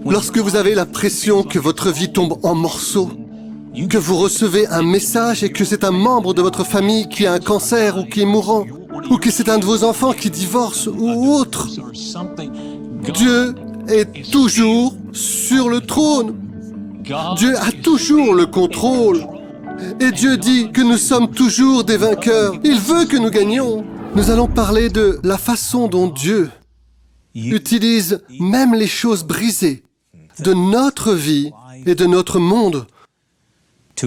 Lorsque vous avez l'impression que votre vie tombe en morceaux, que vous recevez un message et que c'est un membre de votre famille qui a un cancer ou qui est mourant, ou que c'est un de vos enfants qui divorce ou autre, Dieu est toujours sur le trône. Dieu a toujours le contrôle. Et Dieu dit que nous sommes toujours des vainqueurs. Il veut que nous gagnions. Nous allons parler de la façon dont Dieu utilise même les choses brisées de notre vie et de notre monde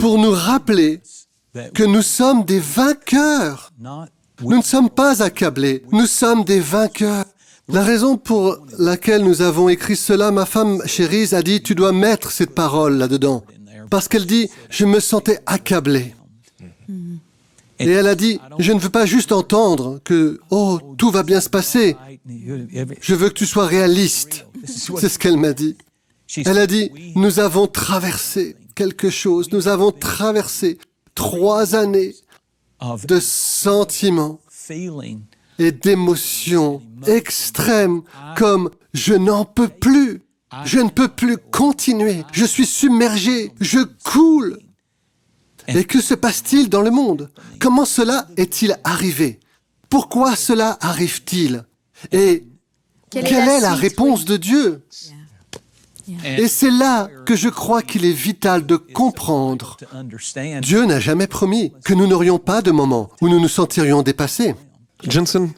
pour nous rappeler que nous sommes des vainqueurs. Nous ne sommes pas accablés, nous sommes des vainqueurs. La raison pour laquelle nous avons écrit cela, ma femme Chérise a dit « Tu dois mettre cette parole là-dedans ». Parce qu'elle dit « Je me sentais accablé ». Et elle a dit « Je ne veux pas juste entendre que « Oh, tout va bien se passer ». Je veux que tu sois réaliste. » C'est ce qu'elle m'a dit. Elle a dit « Nous avons traversé quelque chose. Nous avons traversé 3 années de sentiments et d'émotions extrêmes comme « Je n'en peux plus. Je ne peux plus continuer. Je suis submergé. Je coule. » Et que se passe-t-il dans le monde? Comment cela est-il arrivé? Pourquoi cela arrive-t-il? Et quelle est la réponse de Dieu? Et c'est là que je crois qu'il est vital de comprendre. Dieu n'a jamais promis que nous n'aurions pas de moments où nous nous sentirions dépassés. Jensen,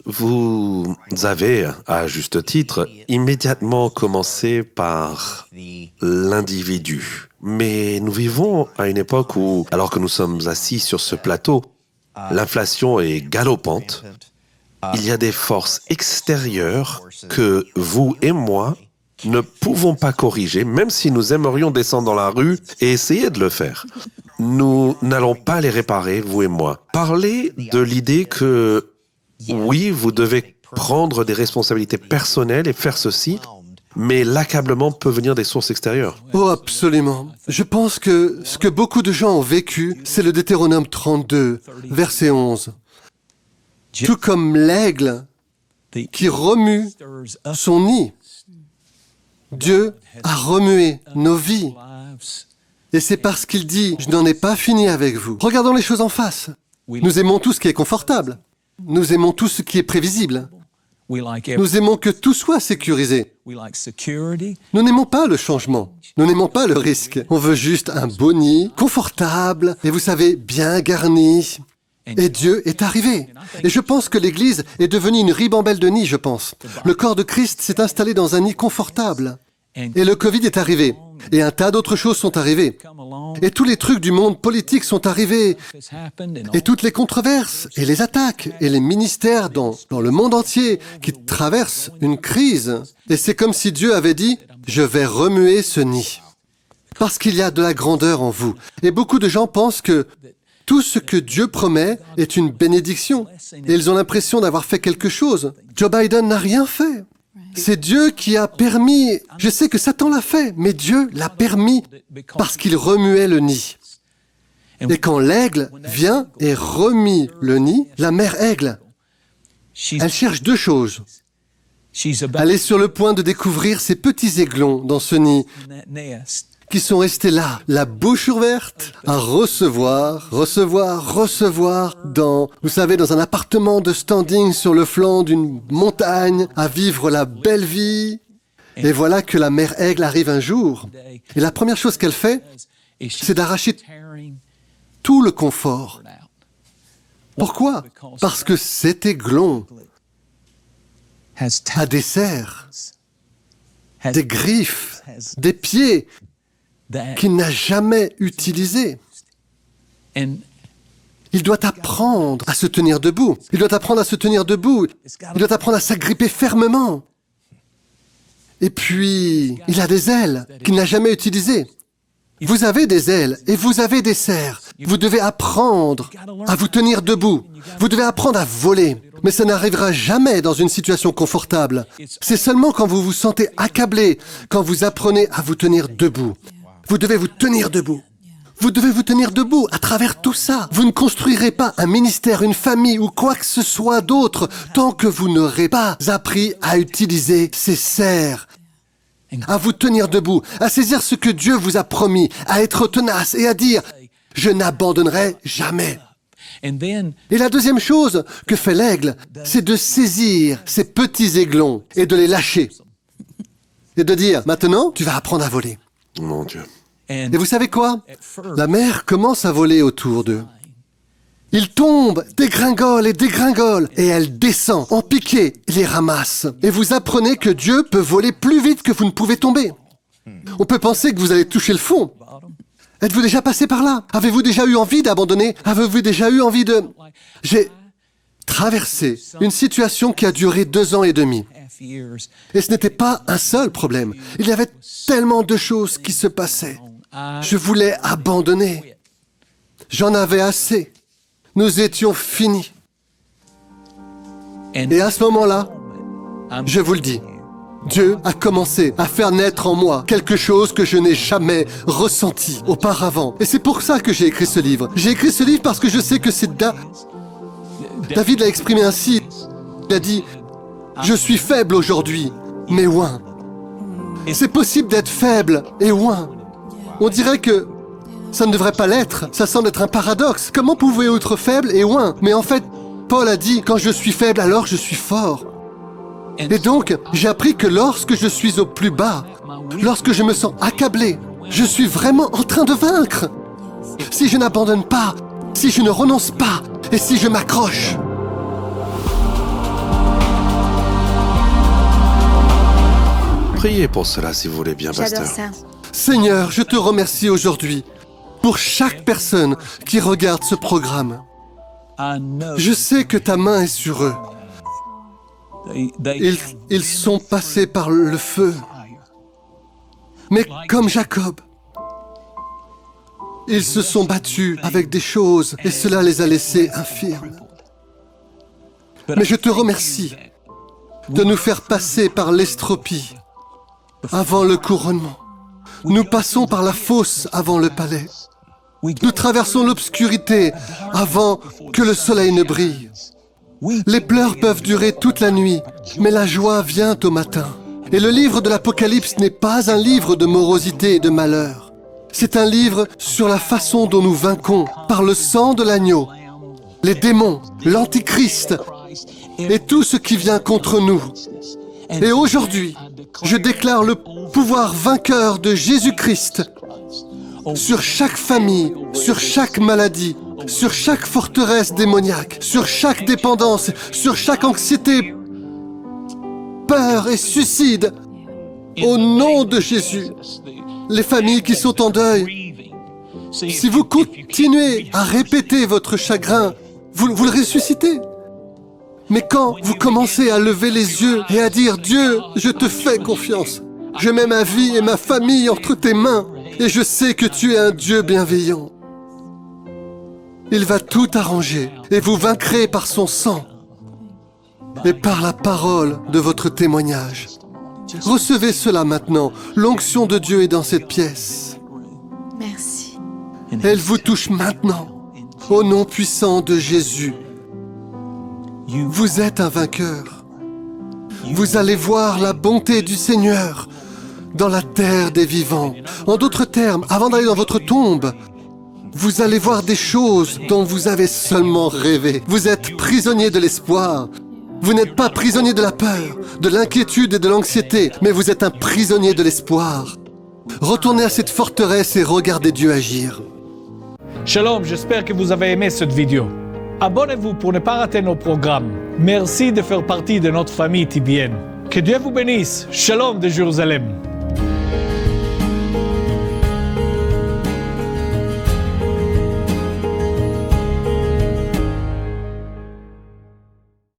vous avez, à juste titre, immédiatement commencé par l'individu. Mais nous vivons à une époque où, alors que nous sommes assis sur ce plateau, l'inflation est galopante. Il y a des forces extérieures que vous et moi ne pouvons pas corriger, même si nous aimerions descendre dans la rue et essayer de le faire. Nous n'allons pas les réparer, vous et moi. Parlez de l'idée que, oui, vous devez prendre des responsabilités personnelles et faire ceci, mais l'accablement peut venir des sources extérieures. Oh, absolument. Je pense que ce que beaucoup de gens ont vécu, c'est le Deutéronome 32, verset 11. Tout comme l'aigle qui remue son nid. Dieu a remué nos vies. Et c'est parce qu'il dit « Je n'en ai pas fini avec vous ». Regardons les choses en face. Nous aimons tout ce qui est confortable. Nous aimons tout ce qui est prévisible. Nous aimons que tout soit sécurisé. Nous n'aimons pas le changement. Nous n'aimons pas le risque. On veut juste un beau nid, confortable, et vous savez, bien garni. Et Dieu est arrivé. Et je pense que l'Église est devenue une ribambelle de nids, je pense. Le corps de Christ s'est installé dans un nid confortable. Et le Covid est arrivé. Et un tas d'autres choses sont arrivées. Et tous les trucs du monde politique sont arrivés. Et toutes les controverses, et les attaques, et les ministères dans le monde entier qui traversent une crise. Et c'est comme si Dieu avait dit « Je vais remuer ce nid. » Parce qu'il y a de la grandeur en vous. Et beaucoup de gens pensent que tout ce que Dieu promet est une bénédiction. Et ils ont l'impression d'avoir fait quelque chose. Joe Biden n'a rien fait. C'est Dieu qui a permis. Je sais que Satan l'a fait, mais Dieu l'a permis parce qu'il remuait le nid. Et quand l'aigle vient et remue le nid, la mère aigle, elle cherche 2 choses. Elle est sur le point de découvrir ces petits aiglons dans ce nid qui sont restés là, la bouche ouverte, à recevoir dans, vous savez, dans un appartement de standing sur le flanc d'une montagne, à vivre la belle vie. Et voilà que la mère aigle arrive un jour. Et la première chose qu'elle fait, c'est d'arracher tout le confort. Pourquoi? Parce que cet aiglon a des serres, des griffes, des pieds qu'il n'a jamais utilisés. Il doit apprendre à se tenir debout. Il doit apprendre à se tenir debout. Il doit apprendre à s'agripper fermement. Et puis, il a des ailes qu'il n'a jamais utilisées. Vous avez des ailes et vous avez des serres. Vous devez apprendre à vous tenir debout. Vous devez apprendre à voler. Mais ça n'arrivera jamais dans une situation confortable. C'est seulement quand vous vous sentez accablé, quand vous apprenez à vous tenir debout. Vous devez vous tenir debout. Vous devez vous tenir debout à travers tout ça. Vous ne construirez pas un ministère, une famille ou quoi que ce soit d'autre tant que vous n'aurez pas appris à utiliser ces serres à vous tenir debout, à saisir ce que Dieu vous a promis, à être tenace et à dire « Je n'abandonnerai jamais ». Et la deuxième chose que fait l'aigle, c'est de saisir ces petits aiglons et de les lâcher. Et de dire « Maintenant, tu vas apprendre à voler ». Mon Dieu. Et vous savez quoi? La mer commence à voler autour d'eux. Il tombe, dégringole et elle descend en piqué et les ramasse. Et vous apprenez que Dieu peut voler plus vite que vous ne pouvez tomber. On peut penser que vous allez toucher le fond. Êtes-vous déjà passé par là? Avez-vous déjà eu envie d'abandonner? Avez-vous déjà eu envie de... J'ai traversé une situation qui a duré 2 ans et demi. Et ce n'était pas un seul problème. Il y avait tellement de choses qui se passaient. Je voulais abandonner. J'en avais assez. Nous étions finis. Et à ce moment-là, je vous le dis, Dieu a commencé à faire naître en moi quelque chose que je n'ai jamais ressenti auparavant. Et c'est pour ça que j'ai écrit ce livre. J'ai écrit ce livre parce que je sais que c'est David l'a exprimé ainsi. Il a dit « Je suis faible aujourd'hui, mais oint ». C'est possible d'être faible et oint. On dirait que ça ne devrait pas l'être. Ça semble être un paradoxe. Comment pouvez-vous être faible et oint? Mais en fait, Paul a dit « Quand je suis faible, alors je suis fort ». Et donc, j'ai appris que lorsque je suis au plus bas, lorsque je me sens accablé, je suis vraiment en train de vaincre. Si je n'abandonne pas, si je ne renonce pas, et si je m'accroche. Priez pour cela si vous voulez bien, J'adore pasteur. ça. Seigneur, je te remercie aujourd'hui pour chaque personne qui regarde ce programme. Je sais que ta main est sur eux. Ils sont passés par le feu. Mais comme Jacob, ils se sont battus avec des choses et cela les a laissés infirmes. Mais je te remercie de nous faire passer par l'estropie avant le couronnement. Nous passons par la fosse avant le palais. Nous traversons l'obscurité avant que le soleil ne brille. Les pleurs peuvent durer toute la nuit, mais la joie vient au matin. Et le livre de l'Apocalypse n'est pas un livre de morosité et de malheur. C'est un livre sur la façon dont nous vainquons par le sang de l'agneau, les démons, l'antichrist et tout ce qui vient contre nous. Et aujourd'hui, je déclare le pouvoir vainqueur de Jésus-Christ sur chaque famille, sur chaque maladie, sur chaque forteresse démoniaque, sur chaque dépendance, sur chaque anxiété, peur et suicide. Au nom de Jésus, les familles qui sont en deuil, si vous continuez à répéter votre chagrin, vous le ressuscitez. Mais quand vous commencez à lever les yeux et à dire « Dieu, je te fais confiance. Je mets ma vie et ma famille entre tes mains et je sais que tu es un Dieu bienveillant. » Il va tout arranger et vous vaincrez par son sang et par la parole de votre témoignage. Recevez cela maintenant. L'onction de Dieu est dans cette pièce. Merci. Elle vous touche maintenant. Au nom puissant de Jésus. Vous êtes un vainqueur. Vous allez voir la bonté du Seigneur dans la terre des vivants. En d'autres termes, avant d'aller dans votre tombe, vous allez voir des choses dont vous avez seulement rêvé. Vous êtes prisonnier de l'espoir. Vous n'êtes pas prisonnier de la peur, de l'inquiétude et de l'anxiété, mais vous êtes un prisonnier de l'espoir. Retournez à cette forteresse et regardez Dieu agir. Shalom, j'espère que vous avez aimé cette vidéo. Abonnez-vous pour ne pas rater nos programmes. Merci de faire partie de notre famille TBN. Que Dieu vous bénisse. Shalom de Jérusalem.